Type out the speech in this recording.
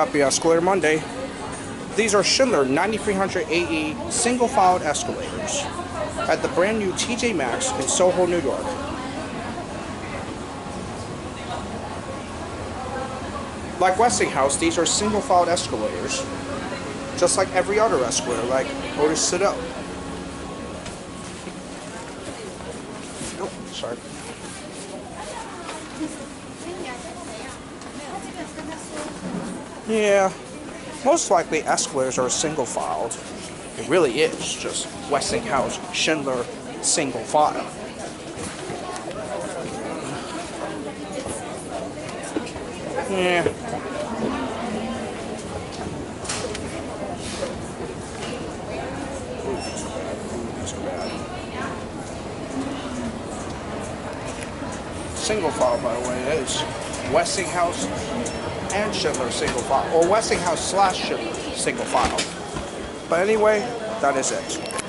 Happy Escalator Monday. These are Schindler 9300 AE single-filed escalators at the brand new TJ Maxx in Soho, New York. Like Westinghouse, these are single-filed escalators, just like every other escalator, like Otis Citadel. Oh, sorry. Yeah, most likely escalators are single-filed. It really is just Westinghouse, Schindler, single-file. Yeah. Single file, by the way, it is Westinghouse and Schindler single file, or Westinghouse / Schindler single file. But anyway, that is it.